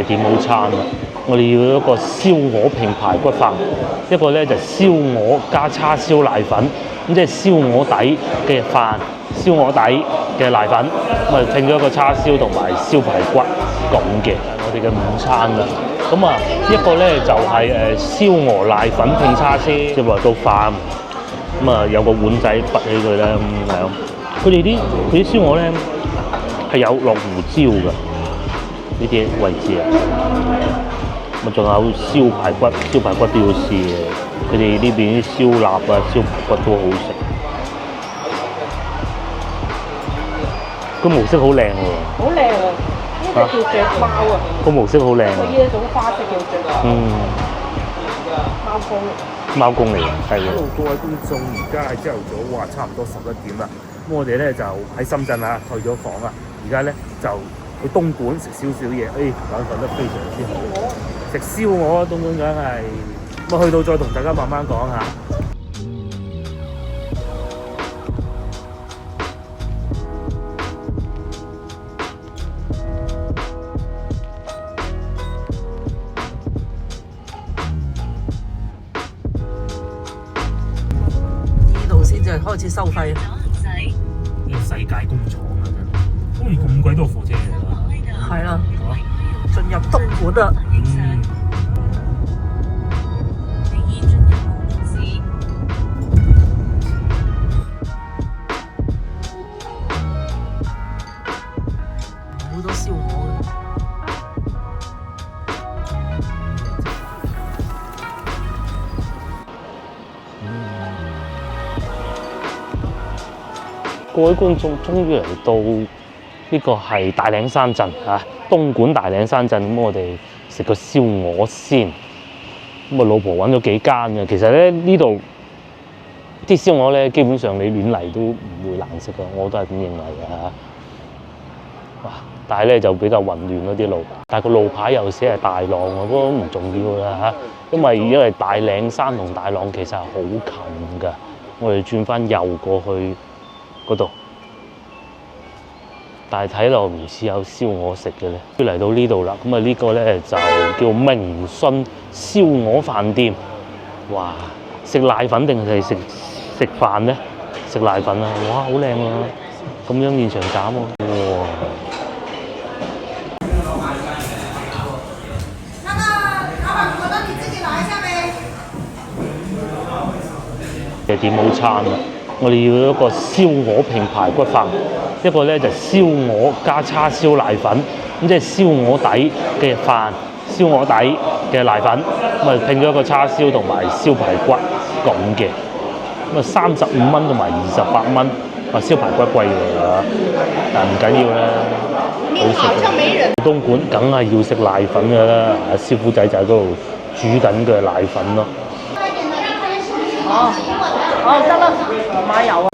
點好餐啦！我哋要一個燒鵝拼排骨飯，一個咧就燒鵝加叉燒瀨粉，咁即係燒鵝底嘅飯，燒鵝底嘅瀨粉，咁啊拼咗一個叉燒同埋燒排骨咁嘅，我哋嘅午餐啦。咁啊一個咧就係燒鵝瀨粉拼叉燒，即係話到飯，咁啊有個碗仔拔起佢咧咁樣。佢啲燒鵝咧係有落胡椒㗎，呢啲位置啊。咁仲有燒排骨都要試嘅。佢哋呢邊啲燒臘啊、燒排骨都好食。個模式好靚喎。好靚啊！呢隻叫雀貓啊。個模式好靚啊。呢一種花式叫雀貓。貓公。貓公嚟嘅，係嘅。各位觀眾，而家係朝頭早，差唔多11點啦。咁我哋咧就喺深圳啊，退咗房啊，而家咧就去東莞食少少嘢，眼瞓得非常之好。食燒鵝，東莞梗係咁去到再同大家慢慢講下。呢度先至係開始收費。呢個世界工廠啊，真係，咁鬼多貨車嚟㗎。係啦。進入東莞啦。好多燒鵝嘅。各位觀眾，終於嚟到呢個係大嶺山鎮嚇，東莞大嶺山鎮。咁我哋食個燒鵝先。咁啊，老婆揾咗幾間嘅。其實咧呢度啲燒鵝咧，基本上你亂嚟都唔會難食嘅，我都係咁認為嘅嚇。哇！但係咧就比較混亂嗰啲路，但係個路牌又寫係大浪啊，不過都唔重要啦嚇。因為大嶺山同大浪其實係好近㗎，我哋轉翻右過去嗰度，但係睇落唔似有燒鵝食嘅咧。嚟到呢度啦，咁啊呢個咧就叫明信燒鵝飯店。哇！食瀨粉定係食飯咧？食瀨粉啊！哇，好靚啊！咁樣現場斬喎，哇！點好餐啦！我哋要一個燒鵝拼排骨飯，一個咧就燒鵝加叉燒瀨粉，咁即係燒鵝底嘅飯，燒鵝底嘅瀨粉，咁啊拼咗一個叉燒同埋燒排骨咁嘅，咁啊35蚊同埋28蚊，啊燒排骨貴喎，但唔緊要啦，好食。東莞梗係要食瀨粉㗎啦，師傅仔就喺嗰度煮緊嘅瀨粉咯。得啦，買油啊！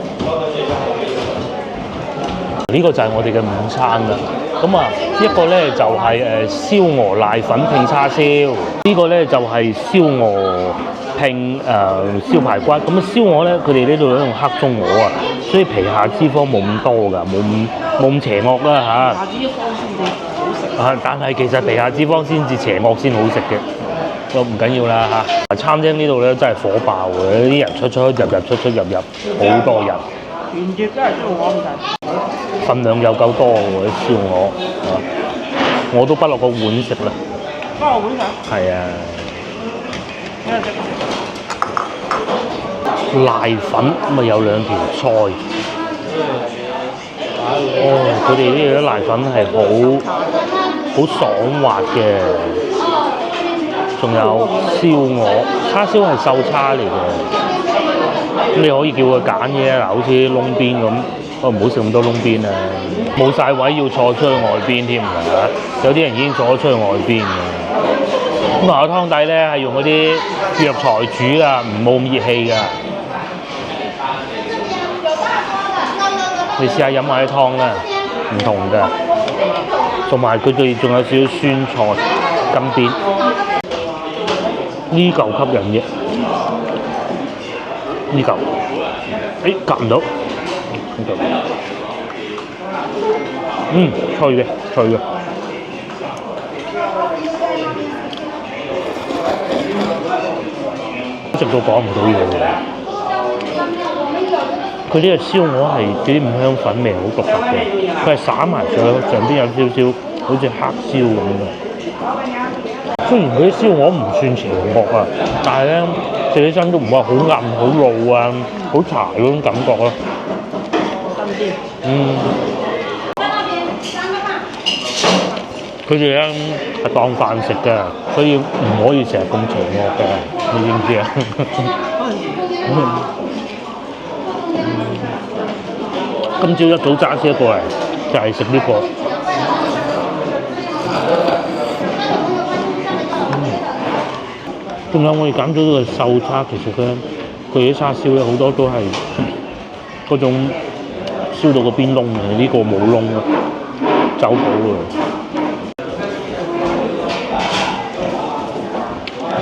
呢個就係我哋嘅午餐啦。咁啊，一個咧就係燒鵝瀨粉拼叉燒，呢個咧就係燒鵝拼燒排骨。咁啊燒鵝咧，佢哋呢度用黑中鵝啊，所以皮下脂肪冇咁多㗎，冇咁邪惡啦嚇。皮下脂肪先至好食。但係其實皮下脂肪先至邪惡先好食嘅。都唔緊要啦嚇！餐廳呢度咧真係火爆嘅，啲人出出入入，好多人。全碟都係燒鵝咁滯。份量又夠多喎啲燒鵝，我都不落個碗食啦。不落碗食？係啊。瀨粉咁啊有2條菜。佢哋呢啲瀨粉係好爽滑嘅。仲有燒鵝，叉燒係瘦叉嚟嘅，咁你可以叫佢揀嘢啊，好似窿邊咁，唔好食咁多窿邊啊，冇晒位要坐出去外邊添㗎，有啲人已經坐咗出去外邊嘅。咁個湯底咧係用嗰啲藥材煮㗎，冇咁熱氣㗎。你試下飲下啲湯啦，唔同㗎，同埋佢哋仲有少少酸菜金邊。呢嚿吸引嘅，呢嚿，夾唔到，呢嚿，脆嘅，食到講唔到嘢喎。佢呢個燒鵝係啲五香粉味好獨特嘅，佢係灑埋上邊有少少好似黑燒咁嘅。雖然佢啲燒鵝唔算邪惡啊，但係咧食起身都唔係好韌、好老啊、好柴嗰種感覺咯。佢哋咧係當飯食嘅，所以唔可以成日咁邪惡嘅，你知唔知啊？今朝一早揸車過嚟就係食呢個。仲有我哋揀咗呢個瘦叉，其實咧佢啲叉燒咧好多都係嗰種燒到個邊窿嘅，呢個冇窿啊，走寶啊，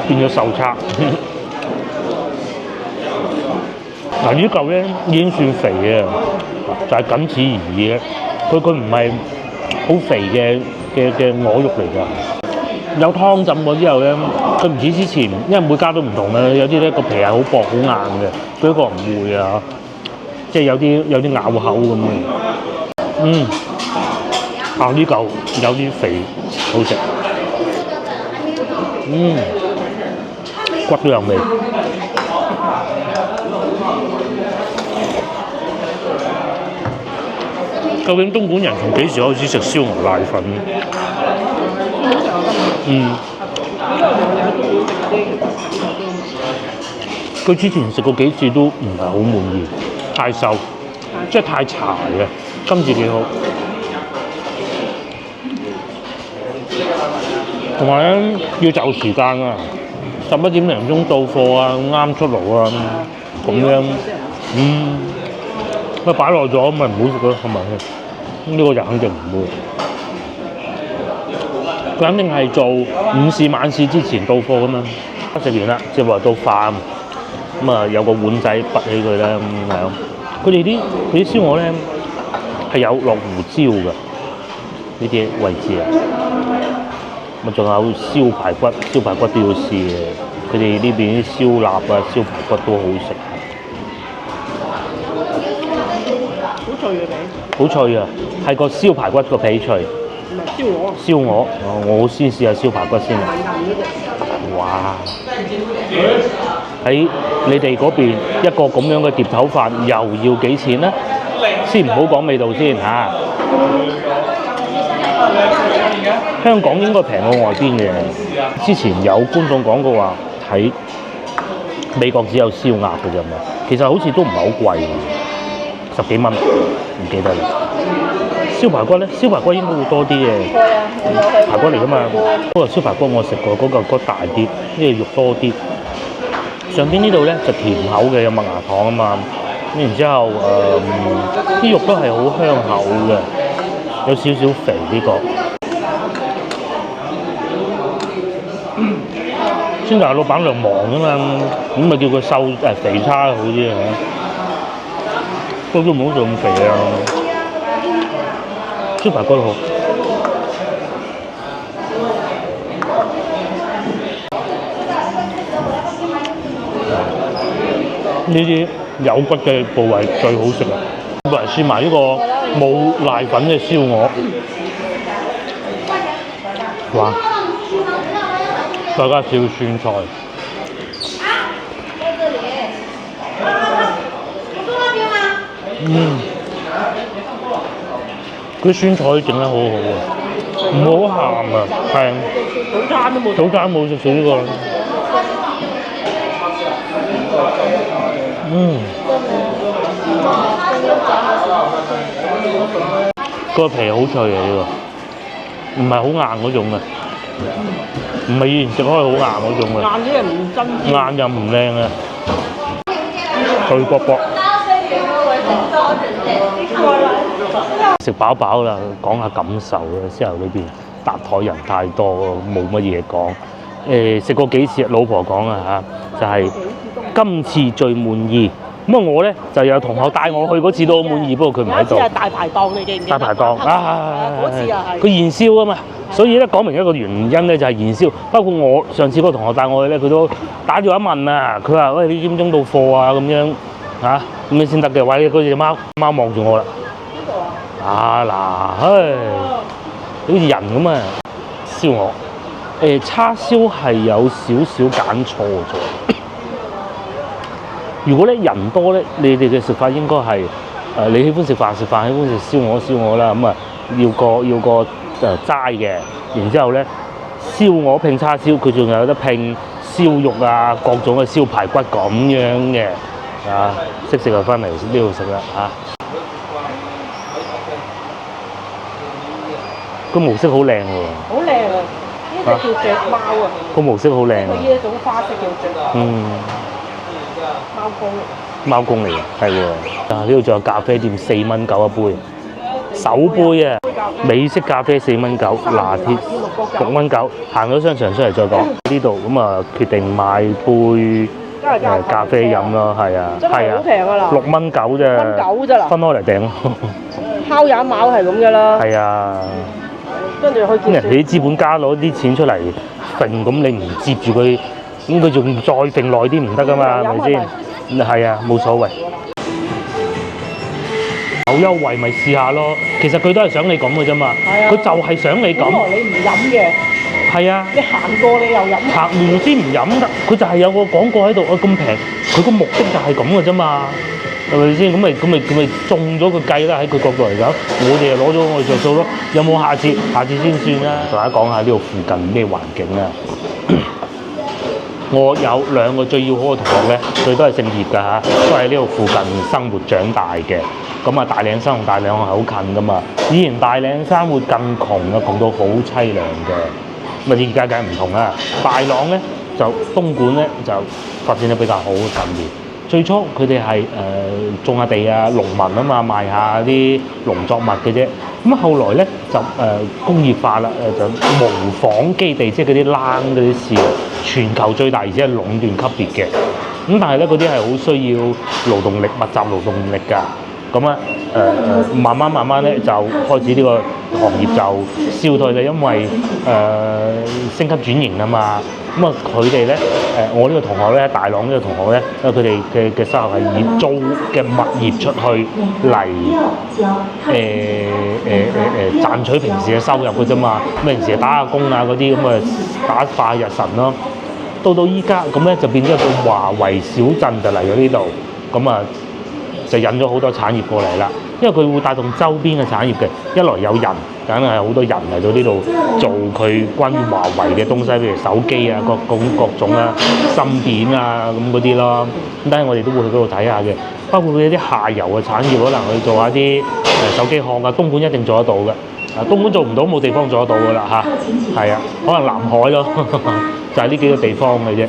變咗瘦叉。嗱呢嚿咧已經算肥嘅，就係僅此而已嘅。佢唔係好肥嘅鵝肉嚟㗎。有湯浸過之後咧，佢唔似之前，因為每家都唔同啦。有啲咧個皮係好薄好硬嘅，佢呢個唔會啊，即係有啲咬口咁嘅。呢嚿有啲肥，好食。骨都有味。究竟東莞人從幾時開始食燒鵝瀨粉？佢之前食過幾次都唔係好滿意，太瘦，即係太柴嘅。今次幾好，同埋咧要就時間啊，11點零鐘到貨啊，啱出爐啊，咁樣，咪擺耐咗咪唔好食咯，係咪？呢個就肯定唔會。佢肯定係做午市晚市之前到貨㗎嘛。食完啦，接落嚟到飯，咁啊有個碗仔拔起佢啦，咁樣。佢哋啲燒鵝咧係有落胡椒㗎，呢啲位置啊。咁仲有燒排骨，燒排骨都要試嘅。佢哋呢邊啲燒臘啊、燒排骨都好食。好脆嘅皮，好脆啊！係個燒排骨個皮脆。唔係燒鵝。燒鵝，我先試下燒排骨先啊！哇！喺你哋嗰邊一個咁樣嘅碟頭飯又要幾錢呢？先唔好講味道先嚇。香港應該平過外邊嘅。之前有觀眾講過話，喺美國只有燒鴨嘅啫嘛。其實好似都唔係好貴喎，10幾蚊，唔記得啦。燒排骨咧，燒排骨應該會多啲嘅，排骨嚟㗎嘛。不過燒排骨我食過，嗰嚿骨大啲，呢個肉多啲。上邊呢度咧就甜口嘅，有麥芽糖啊嘛。咁然之後啲肉都係好香口嘅，有少少肥呢個。先頭老闆娘忙啊嘛，咁咪叫佢肥叉好啲啊。不過都唔好做咁肥啊。燒排骨好，呢啲有骨嘅部位最好食啦。嚟試埋呢個冇瀨粉嘅燒鵝，哇！再加少酸菜。佢酸菜整得好好啊，唔好鹹啊，係。早餐冇食少呢個。個皮好脆嘅呢個，唔係好硬嗰種嘅，唔係以前食開好硬嗰種嘅。硬啲人唔真。硬又唔靚啊，脆卜卜。食飽飽啦，講下感受啦。之後裏邊搭台人太多，冇乜嘢講。食過幾次，老婆講啊嚇，就係今次最滿意咁啊，我咧就有同學帶我去嗰次都好滿意，不過佢唔喺度。有一次係大排檔，你記唔記得？大排檔嗰次又係。佢燃燒啊嘛，所以咧講明一個原因咧就係燃燒。包括我上次嗰個同學帶我去咧，佢都打電話問啊，佢話：喂，你幾點鐘到貨啊？咁樣嚇，咁樣先得嘅。喂，嗰隻貓望住我啦。邊度啊？啊嗱，唉，好似人咁啊！燒鵝，叉燒係有少少揀錯咗。如果咧人多咧，你哋嘅食法應該係你喜歡食飯，喜歡食燒鵝啦。咁啊，要個齋嘅，然之後咧燒鵝拼叉燒，佢仲有得拼燒肉啊，各種嘅燒排骨咁樣嘅啊，識食就翻嚟呢度食啦嚇。個模式好靚喎，好靚啊！呢隻叫雀貓啊，個模式好靚啊。呢一種花式叫雀貓。貓公。貓公嚟嘅，係喎。啊，呢度仲有咖啡店，4蚊9一杯，手杯啊，美式咖啡4蚊9，拿鐵6蚊9。行咗商場出嚟再講呢度，咁啊決定買杯咖啡飲咯，係啊，係啊，好平啊啦，6蚊9啫，6蚊9啫啦，分開嚟訂咯。烤眼貓係咁嘅啦。係啊。跟住去咁人哋啲資本家攞啲錢出嚟揈，咁你唔接住佢，咁佢仲再揈耐啲唔得噶嘛，係咪先？係啊，冇所謂。有優惠咪試下咯，其實佢都係想你咁嘅啫嘛，佢就係想你咁。本來你唔飲嘅，係啊，你行過你又飲。行路先唔飲㗎，佢就係有個廣告喺度，咁平，佢個目的就係咁嘅啫嘛。係咪先？咁咪中咗個計啦！喺佢角度嚟講，我哋就攞咗我哋着數咯。有冇下次？下次先算啦。同大家講下呢度附近咩環境啊？我有2個最要好嘅同學咧，佢都係姓葉㗎嚇，都喺呢度附近生活長大嘅。咁啊，大嶺山同大嶺係好近㗎嘛。以前大嶺山會更窮啊，窮到好凄涼嘅。咁啊，而家梗係唔同啦。大朗咧就東莞咧就發展得比較好近啲。最初佢哋係種下地啊，農民啊嘛，賣下啲農作物嘅啫。咁後來咧就工業化啦，就模仿基地，即係嗰啲冷嗰啲事，全球最大而且係壟斷級別嘅。咁但係咧嗰啲係好需要勞動力、密集勞動力㗎。咁啊慢慢咧就開始呢個行業就消退啦，因為升級轉型啊嘛。咁啊，佢哋咧我呢個同學咧，大朗呢個同學咧，因為佢哋嘅收入係以租嘅物業出去嚟賺取平時嘅收入嘅啫嘛。咁平時打下工啊嗰啲咁啊，打發日神咯。到依家咁咧就變咗一個華為小鎮就嚟咗呢度，咁啊就引咗好多產業過嚟啦。因為佢會帶動周邊嘅產業嘅，一來有人，梗係好多人嚟到呢度做佢關於華為嘅東西，譬如手機啊、各種啊、芯片啊咁嗰啲咯。咁但係我哋都會去嗰度睇下嘅，包括佢啲下游嘅產業，可能去做下啲手機殼啊，東莞一定做得到嘅。東莞做唔到，冇地方做得到㗎啦嚇。係啊，可能南海咯，就係呢幾個地方嘅啫。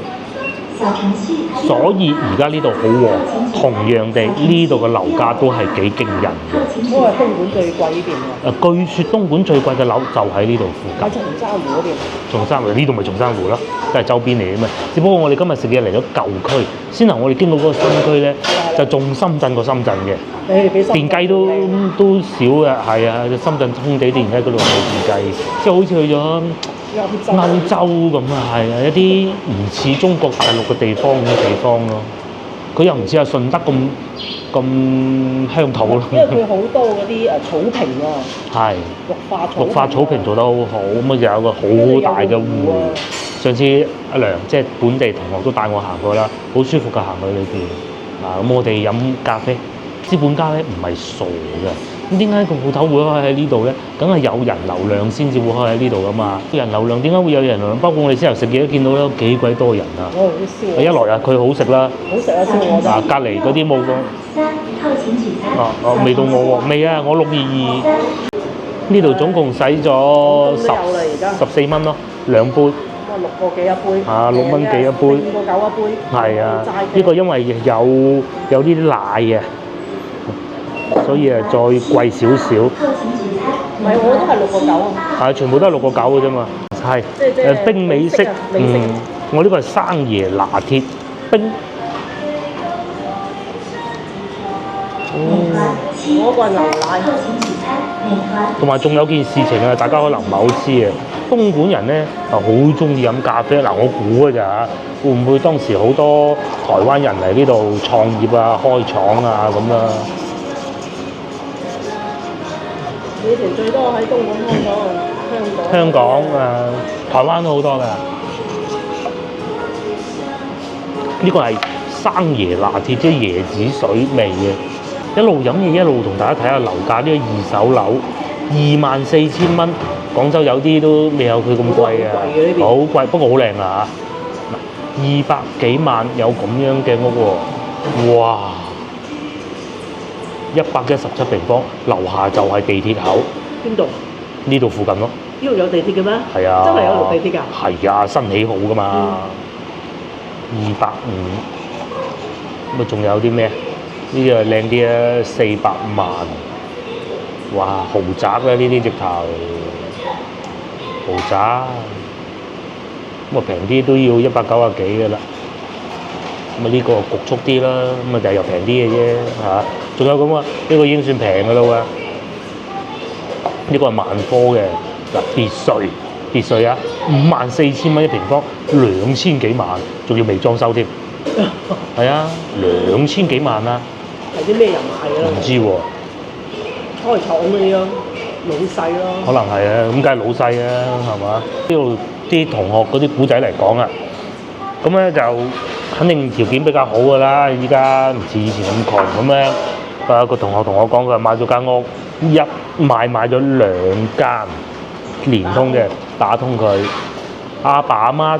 所以而家呢度好旺，同樣地呢度嘅樓價都係幾驚人嘅。都係東莞最貴呢邊喎。據說東莞最貴嘅樓就喺呢度附近。喺松山湖嗰邊。松山湖呢度咪松山湖咯，都係周邊嚟嘅嘛。只不過我哋今日食嘢嚟咗舊區，先頭我哋經過嗰個新區咧，就仲深圳過深圳嘅。電雞都少嘅，係啊，深圳空地電雞嗰度冇電雞，即係好似去咗歐洲咁啊，係啊，一啲唔似中國大陸嘅地方咯。佢又唔似係順德咁鄉土咯。因為佢好多嗰啲草坪啊，係綠化草坪做得好好，咁啊就有個好大嘅湖。上次阿梁即係本地同學都帶我行過啦，好舒服㗎，行去裏邊。咁我哋飲咖啡，資本家咧唔係傻嘅。咁點解個鋪頭會開喺呢度咧？梗係有人流量先至會開喺呢度噶嘛。人流量點解會有人流量？包括我哋先頭食嘢都見到啦，幾鬼多人啊！一來佢好食啦，好食啊燒鵝。隔離嗰啲冇個。未到我喎，未啊，我622。呢度總共使咗14蚊咯，2杯。6個幾一杯。6蚊幾一杯。5個9一杯。係啊，呢個因為有啲奶啊。所以再貴少少。唔係，我都係6個9啊。全部都係6個9嘅啫嘛。係。冰美式。我呢個係生椰拿鐵冰。嗰個係牛奶。同埋仲有件事情啊，大家可能唔係好知嘅，東莞人咧啊好中意飲咖啡。嗱，我估嘅咋，會唔會當時好多台灣人嚟呢度創業啊、開廠啊咁啊？以前最多喺東莞開廠啊，香港啊，台灣都好多㗎。呢個係生椰拿鐵，即係椰子水味嘅。一路飲嘢一路同大家睇下樓價，呢個二手樓24,000蚊，廣州有啲都未有佢咁貴啊，好貴，不過好靚啊嚇！200幾萬有咁樣嘅屋喎，哇！117平方，樓下就係地鐵口。邊度？呢度附近咯。呢度有地鐵嘅咩？係啊。真係有地鐵㗎？係啊，新起好㗎嘛。250。咁啊，仲有啲咩？呢個靚啲啊，400萬。哇，豪宅啦！呢啲直頭豪宅。咁啊，平啲都要190幾㗎啦。咁啊，呢個局促啲啦，咁啊就又平啲嘅啫嚇。仲有咁啊，呢個已經算平㗎啦喎。呢個係萬科嘅嗱別墅啊，54,000蚊一平方，2000幾萬，仲要未裝修添。係啊，2000幾萬啊！係啲咩人買嘅咧？唔知喎。開廠嗰啲咯，老細咯。可能係啊，咁梗係老細啊，係嘛？呢度啲同學嗰啲古仔嚟講啊，咁咧就肯定條件比較好㗎啦。依家唔似以前咁窮咁咧。有個同學同我講，佢話買咗間屋，買咗2間連通嘅，打通佢。阿爸阿媽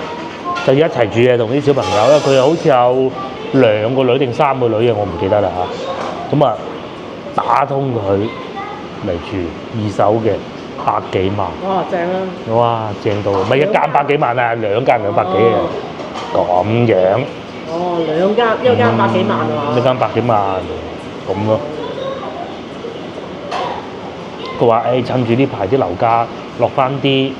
就要一齊住嘅，同啲小朋友咧，佢又好似有2個女定3個女嘅，我唔記得啦嚇。咁啊，打通佢嚟住二手嘅100幾萬。哇，正啊！哇，正到，唔係一間100幾萬啊，2間200幾啊，咁樣。哦，2間，一間100幾萬啊嘛。一間100幾萬咁咯。佢話：趁住呢排啲樓價落翻啲，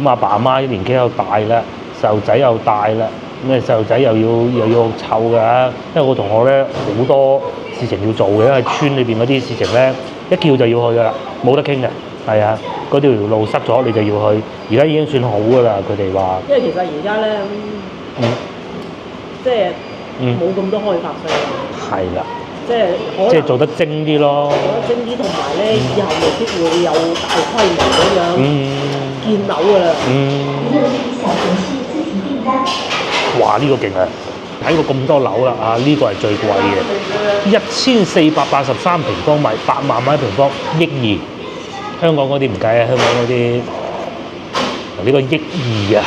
咁阿爸阿媽年紀又大啦，細路仔又大啦，咁細路仔又要湊㗎。因為我同學咧好多事情要做嘅，因為村裏邊嗰啲事情咧一叫就要去㗎啦，冇得傾嘅。係啊，嗰條路塞咗你就要去。而家已經算好㗎啦，佢哋話。因為其實而家咧，即係冇咁多開發商。係啦。即係做得精啲咯。做得精啲，同埋咧以後未必會有大規模咁樣建樓㗎啦。哇！呢個勁啊！睇過咁多樓啦啊！呢個係最貴嘅，1483平方米，8萬蚊一平方，1億2。香港嗰啲唔計啊，香港嗰啲呢個1億2啊，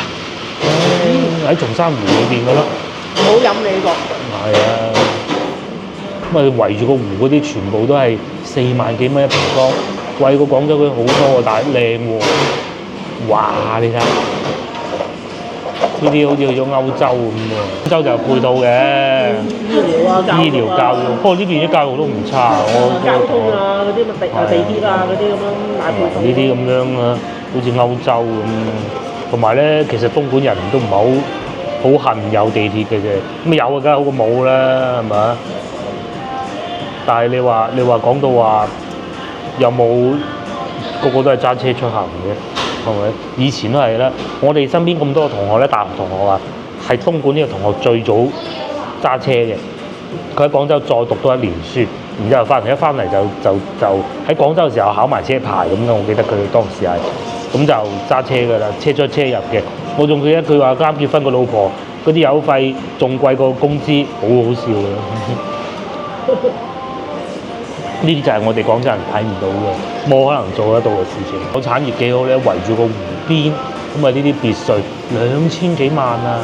喺松山湖裏邊㗎咯。唔好飲你呢個。係啊。咁啊，圍住個湖嗰啲全部都係4萬幾蚊一平方，貴過廣州嗰啲好多喎，但係靚喎。哇！你睇下，呢啲好似去咗歐洲咁喎。歐洲就有配套嘅，醫療教育，不過呢邊啲教育都唔差。交通啊，嗰啲地鐵啊，嗰啲咁樣大配套。呢啲咁樣啊，好似歐洲咁。同埋咧，其實東莞人都唔係好恨有地鐵嘅啫。咁有啊，梗係好過冇啦，係咪？但係你話講到話有冇個個都係揸車出行嘅，係咪？以前都係啦。我哋身邊咁多個同學咧，大學同學啊，係東莞呢個同學最早揸車嘅。佢喺廣州再讀多1年書，然之後一翻嚟就喺廣州嘅時候考埋車牌咁嘅。我記得佢當時係咁就揸車㗎啦，車出車入嘅。我仲記得佢話啱結婚個老婆嗰啲油費仲貴過工資，好好笑㗎。呢啲就係我哋廣州人睇唔到嘅，冇可能做得到嘅事情。個產業幾好咧，圍住個湖邊，咁啊呢啲別墅2000幾萬啊！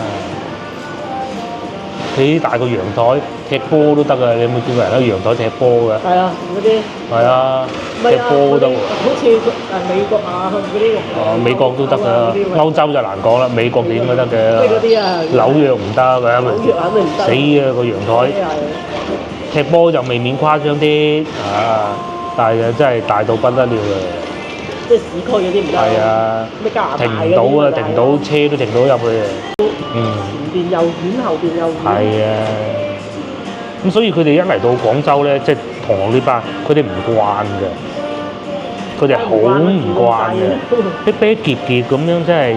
佢大個陽台踢波都得啊！你有冇見過人喺陽台踢波㗎？係啊，嗰啲。係啊，踢波都得喎。好似美國啊嗰啲。美國都得㗎，歐洲就難講啦。美國點都得嘅。即係嗰啲啊。紐約唔得㗎，紐約肯定唔得。死啊個陽台！踢波就未免誇張啲啊，但係真係大到不得了啊！即係市區嗰啲唔得。係啊。咩加拿大嗰啲停唔到啊！停到車都停到入去啊！前邊又遠，後邊又遠。係啊，咁所以佢哋一嚟到廣州咧，即係同學呢班，佢哋唔慣嘅，佢哋好唔慣嘅，逼逼結結咁樣，真係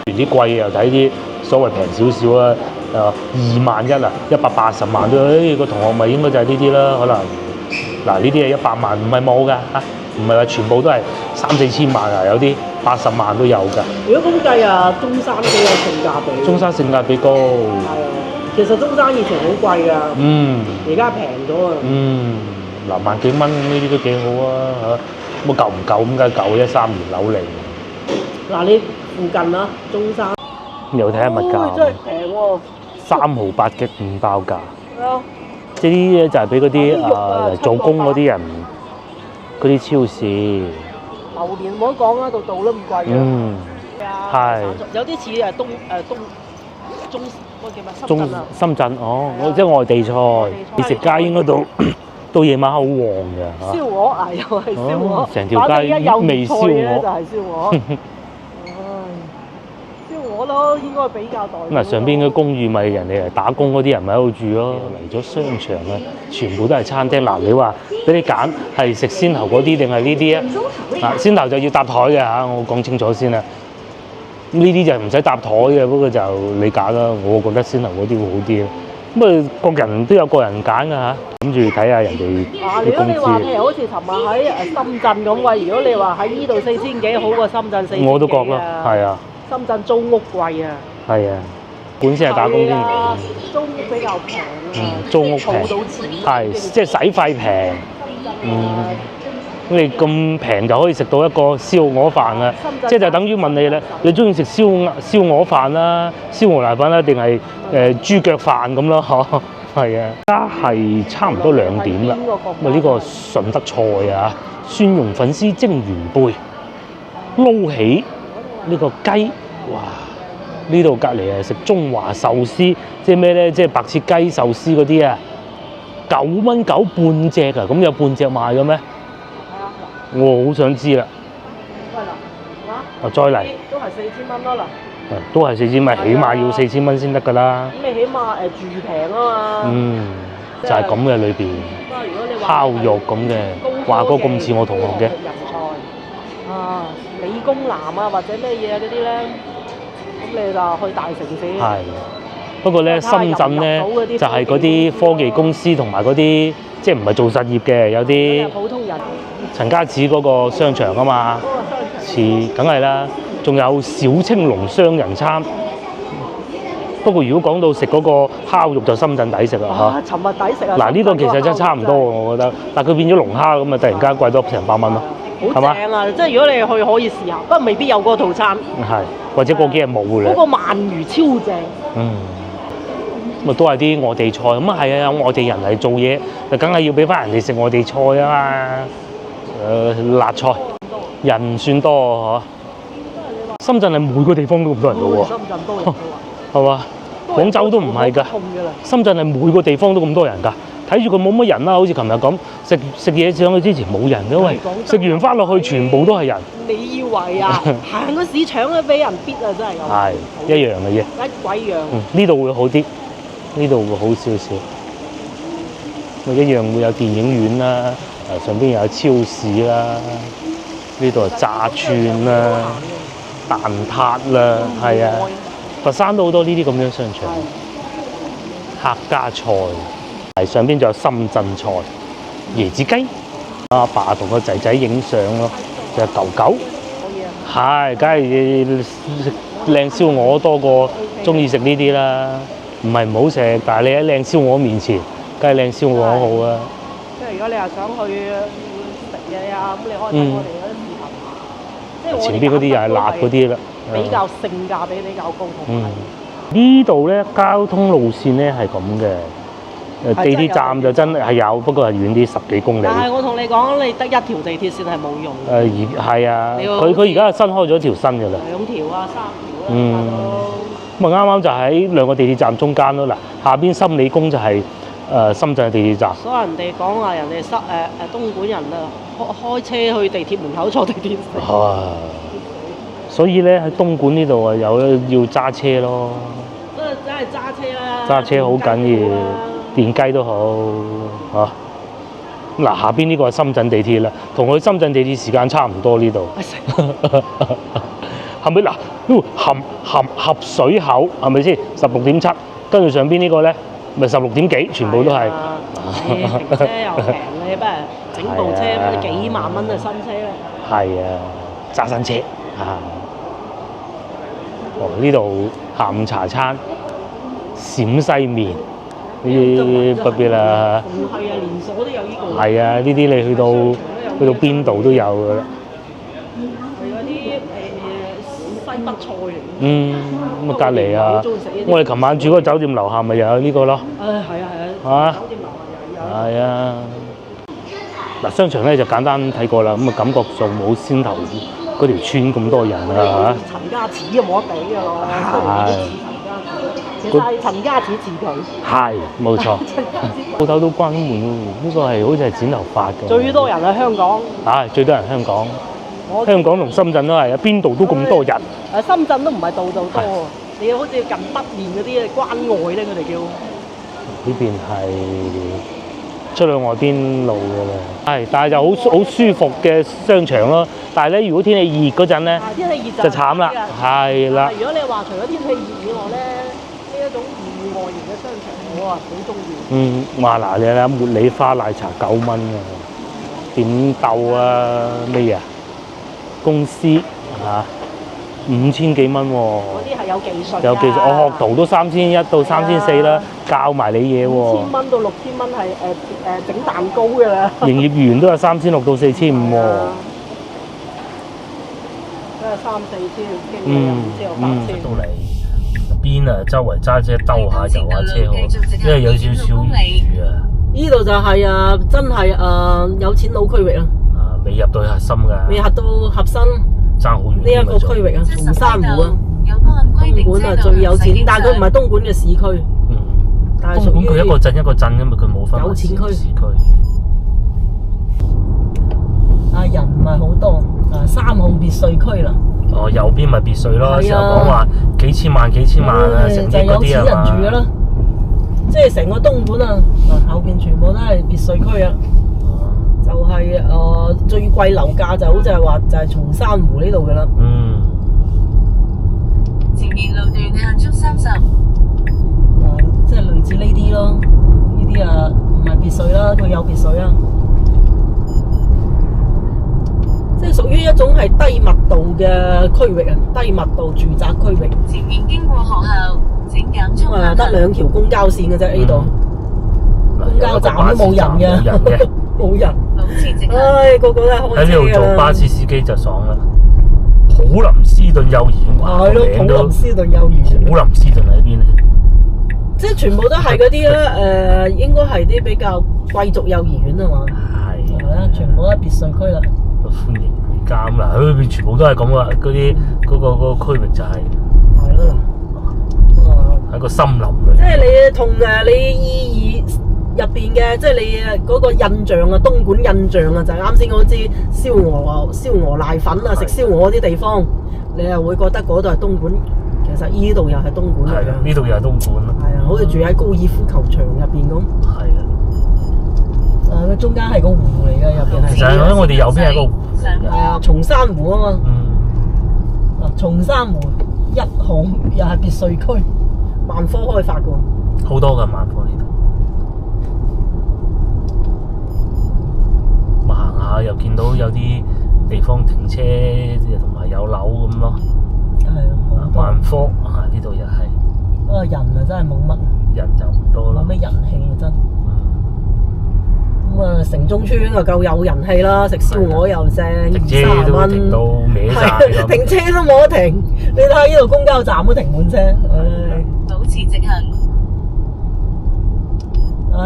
連啲貴又睇啲所謂平少少啊，2萬1啊，180萬都，個同學咪應該就係呢啲啦，可能嗱呢啲係100萬，唔係冇㗎嚇，唔係話全部都係3-4千萬啊，有啲80萬都有㗎。如果咁計啊，中山都有性價比。中山性價比高。係啊，其實中山以前好貴㗎，而家平咗啊。嗱萬幾蚊呢啲都幾好啊嚇，咁夠唔夠咁梗係夠，13年樓嚟。嗱你附近啊，中山。又睇下物價。真係平喎。3毫8嘅5包價。係啊。即係呢啲咧就係俾嗰啲做工嗰啲人，嗰啲超市。榴蓮唔好講啦，度都咁貴啊。係。有啲似中嗰個叫咩？深圳啊。深圳哦，即係外地菜。美食街應該到夜晚好旺嘅燒鵝啊，又係燒鵝。成條街味燒鵝。就係燒鵝。燒鵝咯，應該比較代表。咁啊，上邊嘅公寓咪人哋係打工嗰啲人咪喺度住咯。嚟咗商場啊，全部都係餐廳。嗱，你話俾你揀係食先頭嗰啲定係呢啲啊？嗱，先頭就要搭台嘅嚇，我講清楚先啦。呢啲就唔使搭台嘅，不過就你揀啦。我覺得先頭嗰啲會好啲。咁啊，各人都有個人揀㗎嚇，諗住睇下人哋如果你話譬如好似尋日喺深圳咁喂，如果你話喺依度4000幾，好過深圳4000幾啊。我都覺咯，係啊。深圳租屋貴啊。係啊，本身係打工先。租屋比較平啊。租屋平。儲到錢。係，即係使費平。咁你咁平就可以食到一個燒鵝飯啊！即係就等於問你咧，你中意食燒鵝飯啦、燒鵝瀨粉啦，定係豬腳飯咁咯？嗬，係啊！而家係差唔多2點啦。咁啊，呢個順德菜啊，蒜蓉粉絲蒸元貝，撈起呢個雞，哇！呢度隔離係食中華壽司，即係咩咧？即係白切雞壽司嗰啲啊，9蚊9半隻啊！咁有半隻賣嘅咩？我好想知啦。再嚟。都係4000蚊咯嗱。都係4000蚊，起碼要4000蚊先得㗎啦。咁你起碼住平啊嘛。就係咁嘅裏邊。烤肉咁嘅，話嗰咁似我同學嘅。人才啊，理工男啊，或者咩嘢嗰啲咧，咁你就去大城市。係。不過咧，深圳咧就係嗰啲科技公司同埋嗰啲，即係唔係做實業嘅，有啲。普通人。陳家祠嗰個商場啊嘛，似梗係啦，仲有小青龍雙人餐。不過如果講到食嗰個烤肉就深圳抵食啦嚇。尋日抵食啊！嗱呢個其實真係差唔多喎，我覺得，但係佢變咗龍蝦咁啊，突然間貴多成100蚊咯，係嘛？好正啊！即係如果你去可以試下，不過未必有嗰個套餐。係，或者過幾日冇嘅。嗰個鰻魚超正。咁啊都係啲外地菜，咁啊係啊，有外地人嚟做嘢，就梗係要俾翻人哋食外地菜啊嘛。辣菜，人算多嗬。深圳係每個地方都咁多人嘅喎。深圳多人多啊。係嘛？廣州都唔係㗎。深圳係每個地方都咁多人㗎。睇住佢冇乜人啦，好似琴日咁食嘢上去之前冇人，因為食完翻落去全部都係人。你以為啊？行個市場都俾人逼啊！真係咁。係一樣嘅啫。一鬼樣。呢度會好啲，呢度會好少少。咪一樣會有電影院啦。上邊又有超市啦，呢度係炸串啦、蛋撻啦，係啊，佛山都好多呢啲咁樣商場。客家菜，係上邊仲有深圳菜、椰子雞。阿爸同個仔仔影相咯，就係狗狗。係，梗係食靚燒鵝多過中意食呢啲啦。唔係唔好食，但係你喺靚燒鵝面前，梗係靚燒鵝好啊。如果你係想去食嘢啊，咁你可以睇我哋嗰啲視頻。即係我前邊嗰啲又係辣嗰啲啦，比較性價比比較高同埋。呢度咧交通路線咧係咁嘅，地鐵站就真係有，不過係遠啲10幾公里。但係我同你講，你得一條地鐵線係冇用。係啊，佢而家新開咗一條新嘅啦。2條啊，3條啦。咁啊啱啱就喺2個地鐵站中間咯。嗱，下邊深理宮就係深圳嘅地鐵站。所以人哋講話人哋東莞人啊，開車去地鐵門口坐地鐵食。所以咧喺東莞呢度啊，要揸車咯。真係揸車啦！揸車好緊要。電雞都好嚇。嗱，下邊呢個係深圳地鐵啦，同佢深圳地鐵時間差唔多呢度。係咪嗱？合水口係咪先？16.7，跟住上邊呢個咧，咪16點幾，全部都係。停車又平，你不如整部車幾萬蚊嘅新車咧。係啊，揸新車啊！哦，呢度下午茶餐陝西麵呢啲不必啦。係啊，連鎖都有呢個。係啊，呢啲你去到邊度都有㗎啦。係嗰啲西北菜嚟。咁啊隔離啊，我哋琴晚住嗰個酒店樓下咪又有呢個咯。係啊，啊酒店樓下又有。係啊。嗱，商場咧就簡單睇過啦，咁啊感覺上冇先頭嗰條村咁多人啊嚇。陳家祠就冇得比㗎咯。係。其實係陳家祠自己。係，冇錯。鋪頭都關門喎，呢個係好似係剪頭髮嘅。最多人喺香港。最多人香港。香港同深圳都係啊，邊度都咁多人。深圳都唔係度度多，你好似近北面嗰啲關外咧，佢哋叫。呢邊係出去外邊路㗎啦。但係就好舒服嘅商場咯。但係咧，如果天氣熱嗰陣咧，天氣熱就慘啦。係啦。如果你話除咗天氣熱以外咧，呢一種戶外型嘅商場，我啊好中意。話嗱你睇茉莉花奶茶9蚊啊，點鬥啊咩啊？公司嚇5000幾蚊喎。嗰啲係有技術㗎。有技術，我學徒都3100到3400啦，教埋你嘢喎。5000蚊到6000蚊係整蛋糕㗎啦。營業員都有3600到4500喎。都係3、4千，經理又唔知有8千。到嚟邊啊？周圍揸車兜下遊下車喎，因為有少少雨啊。呢度就係真係有錢佬區域啦。未入到核心㗎。未入到核心。爭好遠。呢一個區域啊，松山湖啊，東莞啊最有錢，但係佢唔係東莞嘅市區。但係東莞佢一個鎮一個鎮㗎嘛，佢冇分有錢區。市區。人唔係好多，3號別墅區啦。右邊咪別墅咯，成日講話幾千萬啊，成億嗰啲啊嘛。就有錢人住㗎啦，即係成個東莞啊，後邊全部都係別墅區啊。就係最貴樓價就好似係話就係松山湖呢度㗎啦。前面路段限速30。即係類似呢啲咯，呢啲唔係別墅啦，佢有別墅啊。即係屬於一種係低密度嘅區域啊，低密度住宅區域。前面經過學校，請減速。得2條公交線嘅啫呢度，公交站都冇人嘅，冇人。個個都係開車㗎啦。喺呢度做巴士司機就爽啦。普林斯頓幼兒園，係咯，普林斯頓幼兒園。普林斯頓喺邊咧？即係全部都係嗰啲咧，應該係啲比較貴族幼兒園啊嘛。係啦，全部都係別墅區啦。歡迎回家咁啦，佢裏邊全部都係咁噶，嗰啲嗰個區域就係。係咯。喺個森林裏。即係你同你意義入邊嘅，即係你嗰個印象啊，東莞印象啊，就係啱先嗰支燒鵝瀨粉啊，食燒鵝嗰啲地方，你係會覺得嗰度係東莞。其實呢度又係東莞嚟㗎。呢度又係東莞。係啊，好似住喺高爾夫球場入邊咁。係啊。佢中間係個湖嚟嘅，入邊係。其實我哋右邊係個湖。係啊，松山湖啊嘛。松山湖1號又係別墅區，萬科開發㗎。好多㗎萬科呢度。行下又見到有啲地方停車，同埋有樓咁咯。係啊，萬科呢度又係。不過人啊真係冇乜。人就唔多啦。冇咩人氣啊真。咁啊，城中村啊夠有人氣啦，食燒鵝又正，20-30蚊。停到歪晒。停車都冇得停，你睇下呢度公交站都停滿車。保持直行。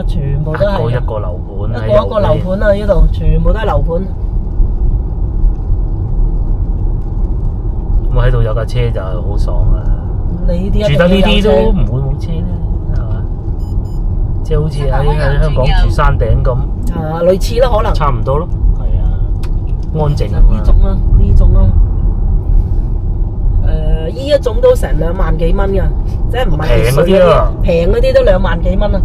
全部都係。一個樓盤。一個樓盤啊！呢度全部都係樓盤。咁喺度有架車就好爽啊！住得呢啲都唔會冇車咧，係嘛？即係好似喺香港住山頂咁。類似啦，可能。差唔多咯，係啊，安靜啊嘛。呢種咯，呢種咯。呢一種都成2萬幾蚊㗎，即係唔係別墅嗰啲？平嗰啲都2萬幾蚊啊。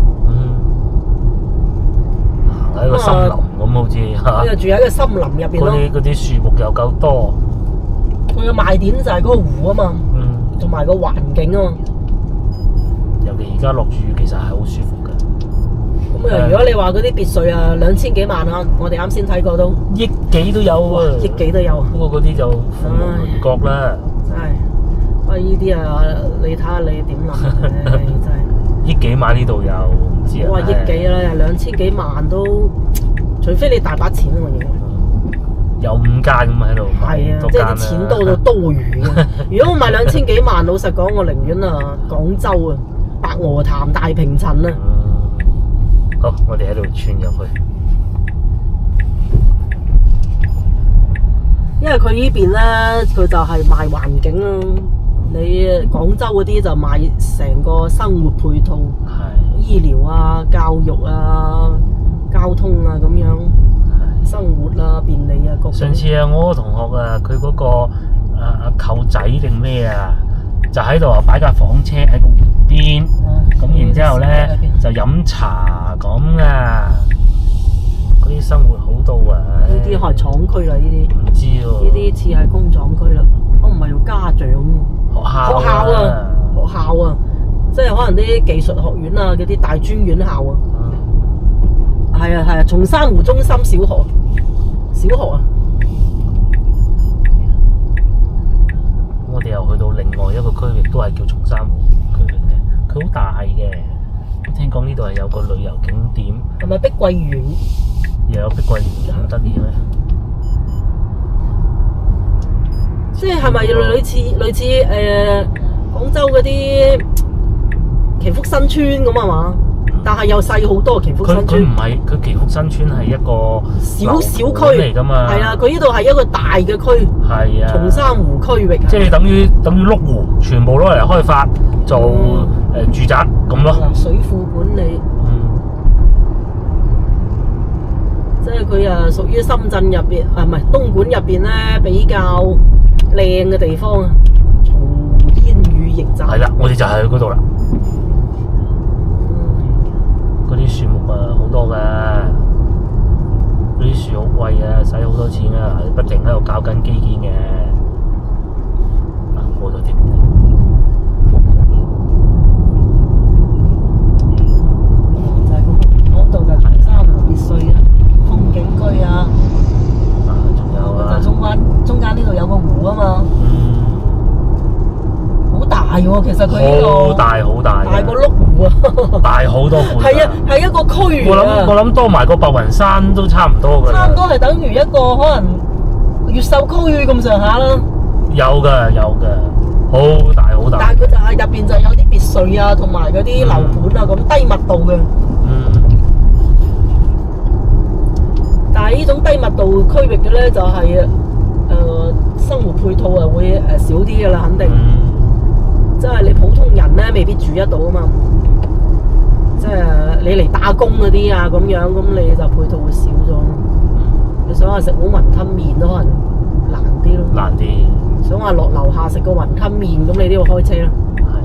喺個森林咁好似嚇。佢就住喺個森林入邊咯。嗰啲樹木又夠多。佢嘅賣點就係嗰個湖啊嘛，同埋個環境啊嘛。尤其而家落住雨，其實係好舒服嘅。咁啊，如果你話嗰啲別墅啊，2000幾萬啊，我哋啱先睇過都億幾都有啊，億幾都有。不過嗰啲就鳳毛麟角啦。真係，不過呢啲啊，你睇下你點諗真係。億幾買呢度又唔知啊。我話億幾啦，2000幾萬都，除非你大把錢啊嘛要。有5間咁喺度買，係啊，即係啲錢多到多餘嘅。如果我買2000幾萬，老實講，我寧願啊廣州啊白鵝潭大平層啊。好，我哋喺度穿入去。因為佢呢邊咧，佢就係賣環境咯。你廣州嗰啲就賣成個生活配套，醫療啊、教育啊、交通啊咁樣。生活啊，便利啊，各種。上次啊，我個同學啊，佢嗰個舅仔定咩啊，就喺度啊擺架房車喺個湖邊，咁然之後咧就飲茶咁啊，嗰啲生活好到啊！呢啲係廠區啦，呢啲。唔知喎。呢啲似係工廠區啦，我唔係要家長。學校啊，即係可能啲技術學院啊，嗰啲大專院校啊。係啊，松山湖中心小學啊。我哋又去到另外一個區域，都係叫松山湖區域嘅，佢好大嘅。聽講呢度係有個旅遊景點。係咪碧桂園？又有碧桂園咁得意咩？即係咪類似廣州嗰啲祈福新村咁啊嘛？但係又細好多祈福新村。佢唔係，佢祈福新村係一個小區嚟㗎嘛。係啊，佢呢度係一個大嘅區。係啊。松山湖區域。即係等於麓湖，全部攞嚟開發做住宅咁咯。水庫管理。即係佢啊，屬於深圳入邊啊，唔係東莞入邊咧比較靚嘅地方啊。松煙雨驛站。係啦，我哋就係去嗰度啦。嗰啲樹木啊好多㗎，嗰啲樹好貴啊，使好多錢啊，不停喺度搞緊基建嘅。過咗添。就係嗰度就松山湖別墅啊，風景區啊。仲有啊。就中間呢度有個湖啊嘛。好大喎，其實佢呢度。好大。大過麓湖啊。大好多倍。係啊，係一個區啊。我諗多埋個白雲山都差唔多㗎。差唔多係等於一個可能越秀區咁上下啦。有㗎，好大。但係佢就係入邊就有啲別墅啊，同埋嗰啲樓盤啊，咁低密度嘅。但係呢種低密度區域嘅咧，就係生活配套啊會少啲㗎啦，肯定。即係你普通人咧未必住得到啊嘛。即係你嚟打工嗰啲啊咁樣，咁你就配套會少咗。你想話食碗雲吞麵都可能難啲咯。難啲。想話落樓下食個雲吞麵，咁你都要開車啦。係啊。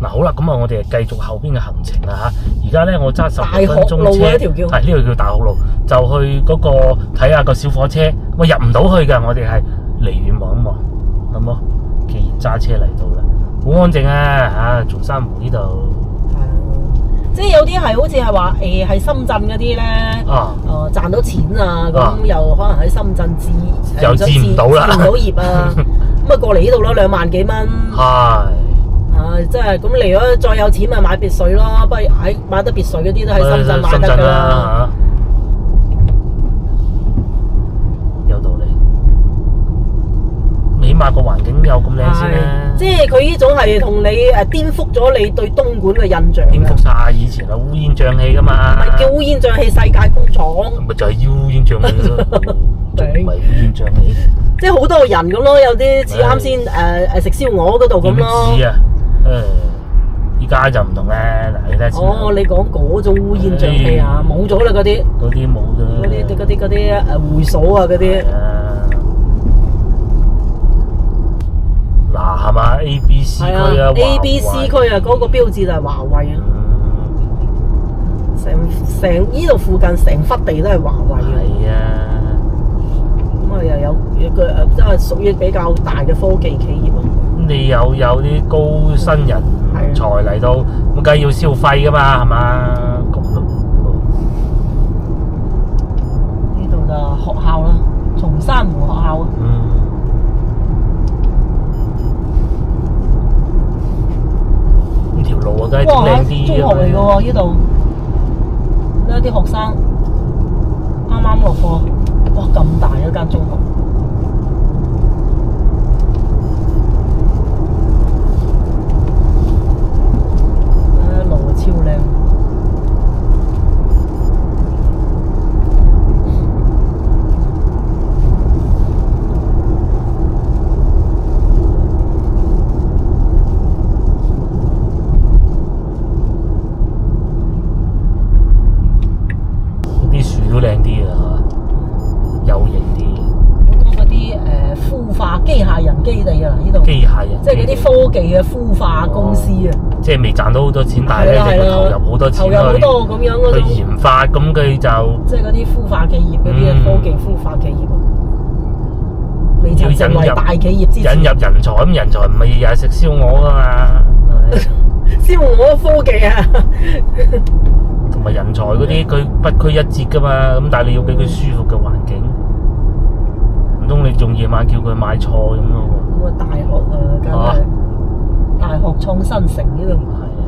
嗱好啦，咁啊，我哋繼續後邊嘅行程啦嚇。而家咧，我揸10分鐘車，係呢度叫大學路，就去嗰個睇下個小火車。我入唔到去㗎，我哋係離遠望一望，好冇？既然揸車嚟到啦，好安靜啊嚇！松山湖呢度。即係有啲係好似係話係深圳嗰啲咧，賺到錢啊，咁又可能喺深圳又置唔到啦，置唔到業啊，咁啊過嚟呢度咯，2萬幾蚊。係。即係咁嚟咗再有錢咪買別墅咯，不如喺買得別墅嗰啲都喺深圳買得㗎啦。有道理。起碼個環境有咁靚先啦。即係佢呢種係同你顛覆咗你對東莞嘅印象。顛覆晒以前啊烏煙瘴氣㗎嘛。咪叫烏煙瘴氣世界工廠。咪就係烏煙瘴氣咯，仲唔係烏煙瘴氣？即係好多人咁咯，有啲似啱先食燒鵝嗰度咁咯。點知啊？依家就唔同咧，嗱你睇先。你講嗰種烏煙瘴氣啊，冇咗啦嗰啲。嗰啲冇咗。嗰啲會所啊嗰啲。嗱係嘛 A B C 區係啊，A B C 區啊，嗰個標誌就係華為啊，成依度附近成忽地都係華為啊。係啊，咁啊又有個即係屬於比較大嘅科技企業啊。你有啲高薪人才嚟到，咁梗係要消費噶嘛，係嘛？咁咯。呢度就學校啦，松山湖學校啊。呢條路啊，梗係整靚啲中學嚟嘅喎，呢度呢啲學生啱啱落課，哇咁大一間中學。路超靚。啲樹都靚啲啊，有型啲。好多嗰啲孵化機械人基地啊，呢度。機械人。即係嗰啲科技嘅孵化公司啊。即係未賺到好多錢，但係咧你投入好多錢投入好多咁樣嗰種去研發，咁佢就即係嗰啲孵化企業嗰啲科技孵化企業啊，未曾成為大企業之前。引入人才，咁人才唔係日日食燒鵝噶嘛，燒鵝科技啊，同埋人才嗰啲佢不拘一節噶嘛，咁但係你要俾佢舒服嘅環境，唔通你仲夜晚叫佢買菜咁咯？咁啊大學啊，梗係大學創新城呢度。係啊，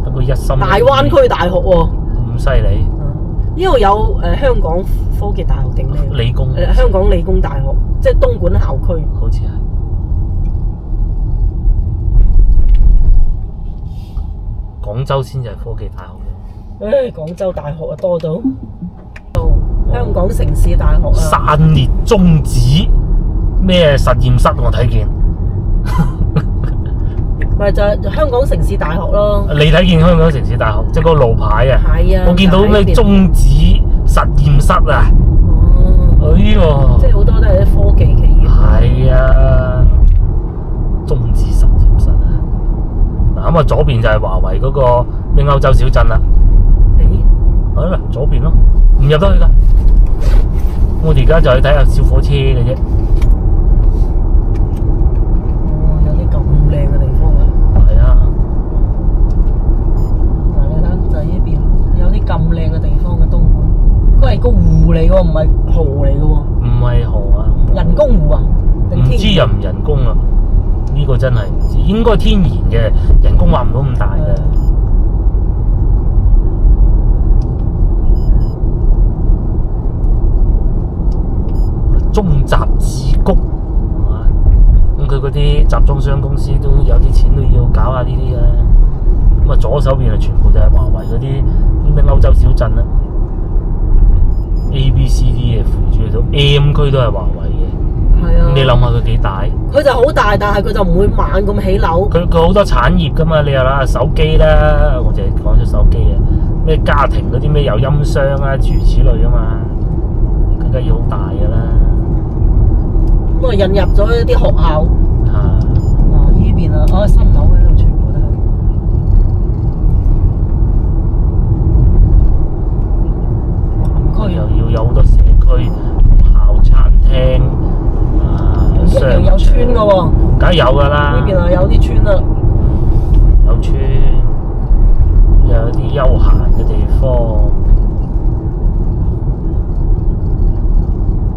不過一心大灣區大學喎。咁犀利。呢度有香港科技大學定咩？理工。香港理工大學，即係東莞校區。好似係。廣州先至係科技大學嘅。廣州大學啊多到。香港城市大學啊。散裂中子咩實驗室我睇見。咪就係香港城市大學咯。你睇見香港城市大學，即係嗰個路牌啊。係啊。我見到咩中子實驗室啊。哦。哎喲。即係好多都係啲科技企業。係啊。中子實驗室啊。嗱咁啊，左邊就係華為嗰個咩歐洲小鎮啦。好啦，左邊咯，唔入得去㗎。我哋而家就去睇下小火車嘅啫。有啲咁靚嘅地方啊！係啊。嗱，你睇就係呢邊有啲咁靚嘅地方嘅東莞，佢係個湖嚟嘅喎，唔係河嚟嘅喎。唔係河啊。人工湖啊？唔知人唔人工啊？呢個真係唔知，應該天然嘅，人工話唔到咁大嘅。中集智谷，咁佢嗰啲集裝箱公司都有啲錢都要搞下呢啲嘅。咁啊，左手邊啊全部就係華為嗰啲咩歐洲小鎮啦。A B C D 嘅附住到 M 區都係華為嘅。係啊。你諗下佢幾大？佢就好大，但係佢就唔會猛咁起樓。佢好多產業㗎嘛，你又啦手機啦，我淨係講咗手機啊，咩家庭嗰啲咩有音箱啊，諸如此類啊嘛，更加要好大㗎啦。咁啊，引入咗一啲學校。啊。哦，呢邊啊，新樓喺度全部都係。南區又要有好多社區、學校、餐廳。一樣有村㗎喎，梗係有㗎啦。呢邊啊有啲村啦，有村，又有啲休閒嘅地方，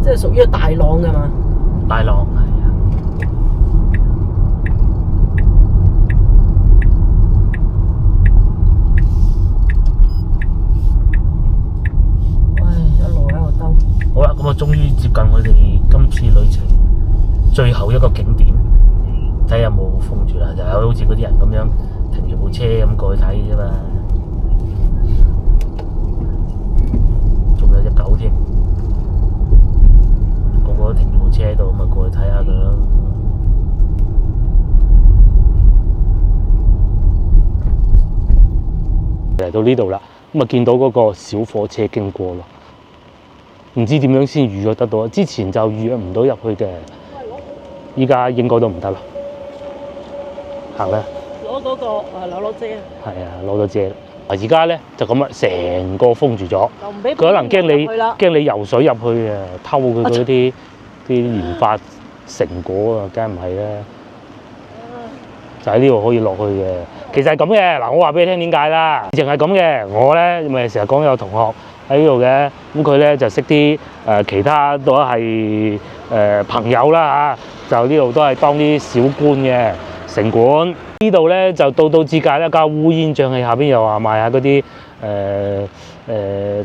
即係屬於大朗㗎嘛。大朗係啊。一路喺度兜。好啦，咁啊，終於接近我哋今次旅程最後一個景點，睇下有冇封住啦，就好似嗰啲人咁樣停住部車咁過去睇啫嘛。仲有隻狗添，個個都停住部車喺度，咁啊過去睇下佢咯。嚟到呢度啦，咁啊見到嗰個小火車經過咯，唔知點樣先預約得到，之前就預約唔到入去嘅。依家應該都唔得啦。行啦，攞嗰個攞遮，係啊，攞咗遮啦。而家咧就咁啊，成個封住咗。就唔俾佢可能驚你游水入去啊，偷佢嗰啲研發成果啊，梗係唔係啦。就喺呢度可以落去嘅。其實係咁嘅，嗱，我話俾你聽點解啦。淨係咁嘅，我咧咪成日講有同學喺呢度嘅，咁佢咧就識啲其他都係朋友啦嚇，就呢度都係當啲小官嘅城管。呢度咧就到節假咧，搞烏煙瘴氣，下邊又話賣下嗰啲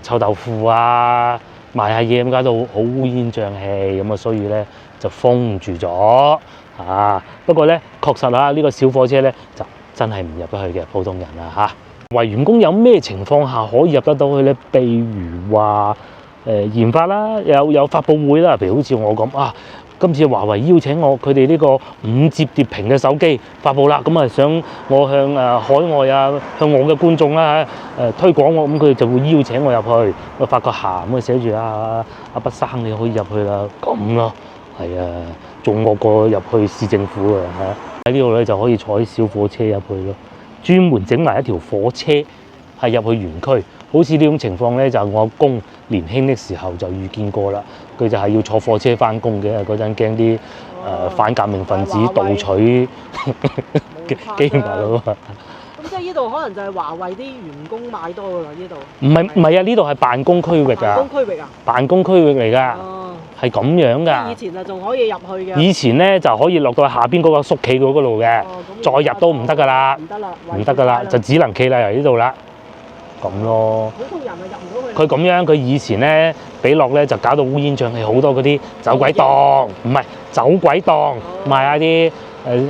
臭豆腐啊，賣下嘢咁，搞到好烏煙瘴氣咁啊，所以咧就封住咗啊。不過咧確實啊，呢個小火車咧就真係唔入得去嘅普通人啊嚇。維園宮有咩情況下可以入得到去咧？譬如話研發啦，有發佈會啦，譬如好似我咁啊。今次華為邀請我，佢哋呢個5折疊屏嘅手機發布啦，咁啊想我向海外啊，向我嘅觀眾啦推廣我，咁佢哋就會邀請我入去，我發個函咁啊寫住阿畢生你可以入去啦，咁咯，係啊，仲惡過入去市政府啊嚇！喺呢度咧就可以坐啲小火車入去咯，專門整埋一條火車係入去園區。好似呢種情況咧，就我阿公年輕的時候就遇見過啦。佢就係要坐火車翻工嘅，嗰陣驚啲反革命分子盜取機密咯。咁即係呢度可能就係華為啲員工買多㗎啦，呢度。唔係啊，呢度係辦公區域啊。辦公區域啊？辦公區域嚟㗎，係咁樣㗎。以前啊，仲可以入去嘅。以前咧就可以落到下邊嗰個縮企嗰度嘅，再入都唔得㗎啦。唔得啦，唔得㗎啦，就只能企嚟呢度啦。咁咯，普通人啊入唔到去。佢咁樣，佢以前咧比落咧就搞到烏煙瘴氣，好多嗰啲走鬼檔，唔係走鬼檔，賣下啲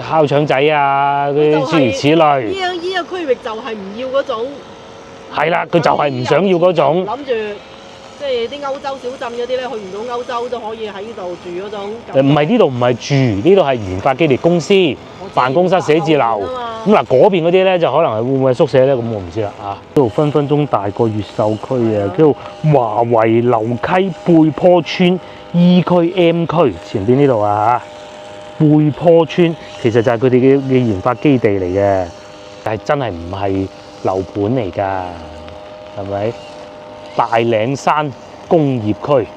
烤腸仔啊，嗰啲諸如此類。依個區域就係唔要嗰種。係啦，佢就係唔想要嗰種。諗住即係啲歐洲小鎮嗰啲咧，去唔到歐洲都可以喺呢度住嗰種。唔係呢度唔係住，呢度係研發基地公司、辦公室、寫字樓。咁嗱，嗰邊嗰啲咧就可能係會唔會係宿舍咧？咁我唔知啦啊！呢度分分鐘大過越秀區啊！叫做華為流溪貝坡村 E 區 M 區前邊呢度啊嚇，貝坡村其實就係佢哋嘅研發基地嚟嘅，但係真係唔係樓盤嚟㗎，係咪？大嶺山工業區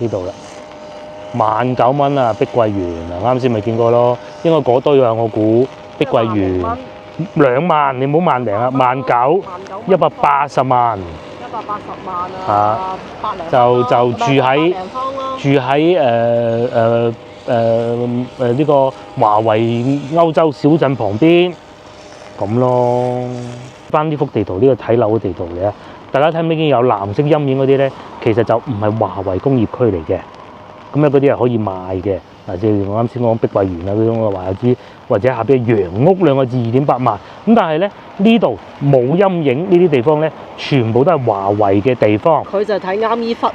呢度啦，19,000蚊啊！碧桂園啊，啱先咪見過咯，應該嗰堆啊，我估。碧桂園2萬，你唔好萬零啊，19,000 180萬。180萬啊！就住喺呢個華為歐洲小鎮旁邊咁咯。翻呢幅地圖，呢個睇樓嘅地圖嚟啊！大家睇唔見有藍色陰影嗰啲咧，其實就唔係華為工業區嚟嘅。咁咧嗰啲係可以賣嘅。嗱，即係我啱先講碧桂園啊嗰種嘅華資，或者下邊洋屋2個字2.8萬。咁但係咧呢度冇陰影，呢啲地方咧全部都係華為嘅地方。佢就睇啱依忽，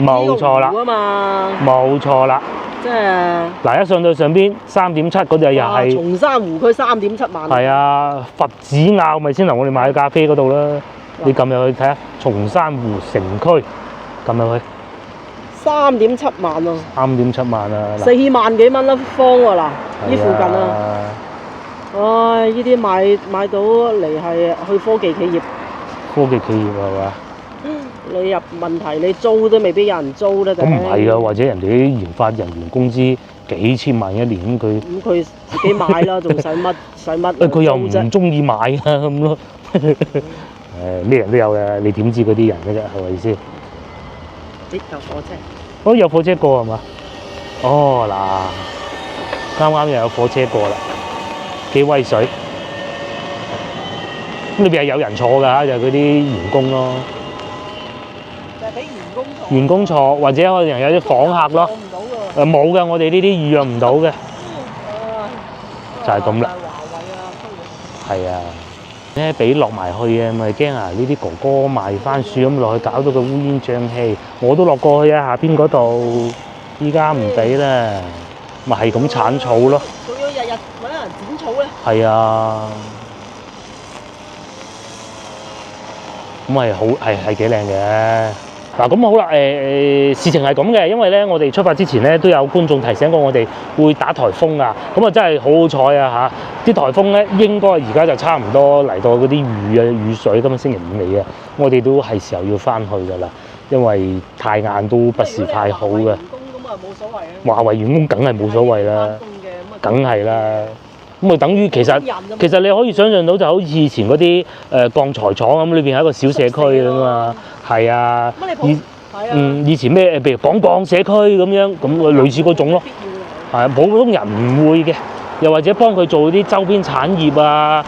冇錯啦，啊嘛，冇錯啦。即係嗱，一上到上邊3.7嗰度又係松山湖區3.7萬。係啊，佛子坳咪先頭我哋買咖啡嗰度啦。你撳入去睇下，松山湖城區，撳入去。3.7萬喎，3.7萬啊，4萬幾蚊一方喎嗱，呢附近啊，唉，呢啲買到嚟係去科技企業。科技企業係嘛？你入問題，你租都未必有人租得。咁唔係啊，或者人哋啲研發人員工資幾千萬一年，佢自己買啦，仲使乜？佢又唔中意買啊咁咯。咩人都有嘅，你點知嗰啲人嘅啫？係咪先？有火車。哦，有火車過係嘛？哦嗱，啱啱又有火車過啦，幾威水！咁裏邊係有人坐㗎，就係嗰啲員工咯。就係俾員工坐。員工坐，或者可能有啲訪客咯。冇㗎，我哋呢啲預約唔到嘅。就係咁啦。係啊。咧俾落埋去啊，咪驚啊！呢啲哥哥賣番薯咁落去，搞到佢烏煙瘴氣。我都落過去啊，下邊嗰度，依家唔俾啦，咪係咁剷草咯。仲要日日揾人剪草咧？係啊，咁係好係幾靚嘅。嗱咁好啦，事情係咁嘅，因為咧我哋出發之前咧都有觀眾提醒過我哋會打颱風啊，咁啊真係好好彩啊嚇！啲颱風咧應該而家就差唔多嚟到嗰啲雨水，今日星期五嚟嘅，我哋都係時候要翻去噶啦，因為太晏都不是太好嘅。員工咁啊冇所謂啊。華為員工梗係冇所謂啦，梗係啦。咁啊，等於其實你可以想象到，就好似以前嗰啲鋼材廠咁，裏邊係一個小社區啊嘛，係啊。以前咩譬如綁社區咁樣，咁類似嗰種咯。係啊，普通人唔會嘅，又或者幫佢做啲周邊產業啊，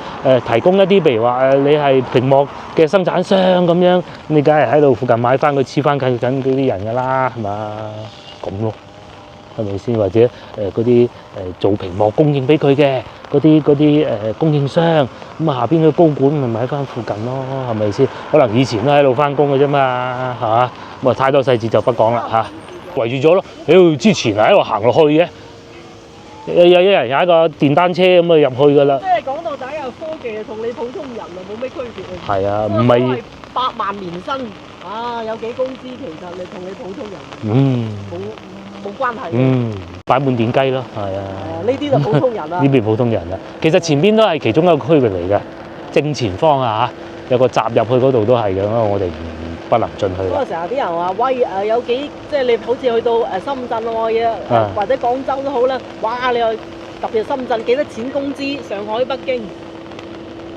提供一啲譬如話你係屏幕嘅生產商咁樣，你梗係喺度附近買翻佢黐翻近嗰啲人㗎啦，係嘛？咁咯。係咪先？或者嗰啲做屏幕供應俾佢嘅嗰啲供應商，咁啊下邊嘅高管咪喺翻附近咯，係咪先？可能以前都喺度翻工嘅啫嘛，係嘛？咁啊太多細節就不講啦嚇，圍住咗咯。之前係喺度行落去嘅，有一人踩個電單車咁啊入去㗎啦。即係講到底啊，科技同你普通人啊冇咩區別啊。係啊，唔係8萬年薪啊，有幾工資其實你同你普通人冇關係。擺滿點雞咯，係啊。呢啲就普通人啦。呢邊普通人啦，其實前邊都係其中一個區域嚟嘅，正前方啊嚇，有個閘入去嗰度都係嘅，我哋不能進去。不過成日啲人話喂有幾即係你好似去到深圳或者廣州都好啦，哇！你又特別深圳幾多錢工資？上海、北京，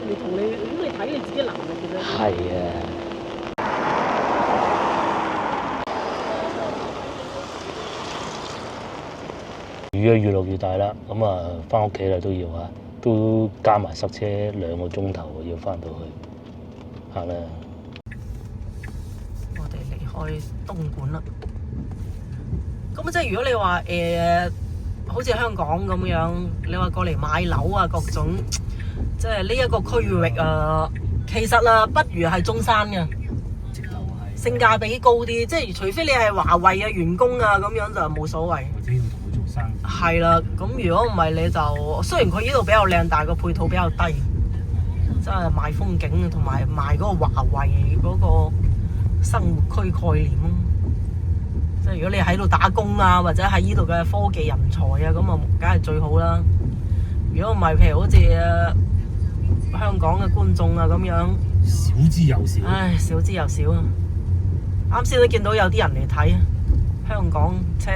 你睇你自己能力嘅啫。係啊。雨啊越落越大啦，咁啊翻屋企啦都要啊，都加埋塞車2個鐘頭要翻到去，行啦。我哋離開東莞啦，咁即係如果你話好似香港咁樣，你話過嚟買樓啊各種，即係呢一個區域啊，其實啊不如係中山嘅。性價比高啲，即係除非你係華為嘅員工啊，咁樣就冇所謂。或者要同佢做生意。係啦，咁如果唔係你就，雖然佢呢度比較靚，但係個配套比較低，即係賣風景同埋賣嗰個華為嗰個生活區概念咯。即係如果你喺度打工啊，或者喺呢度嘅科技人才啊，咁啊梗係最好啦。如果唔係，譬如好似香港嘅觀眾啊咁樣，少之又少。唉，少之又少啊！啱先都見到有啲人嚟睇香港車，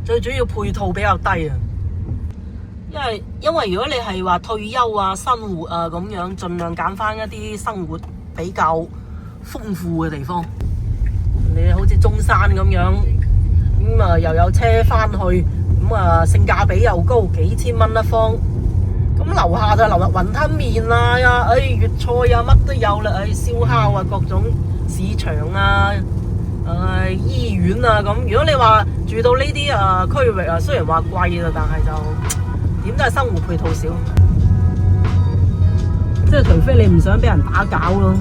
最主要配套比較低啊。因為如果你係話退休啊、生活啊咁樣，盡量揀翻一啲生活比較豐富嘅地方。你好似中山咁樣，咁啊又有車翻去，咁啊性價比又高，幾千蚊一方。咁樓下就雲吞麵啊，粵菜啊，乜都有啦，燒烤啊，各種市場啊，醫院啊咁。如果你話住到呢啲區域啊，雖然話貴啦，但係就點都係生活配套少，即係除非你唔想俾人打攪咯。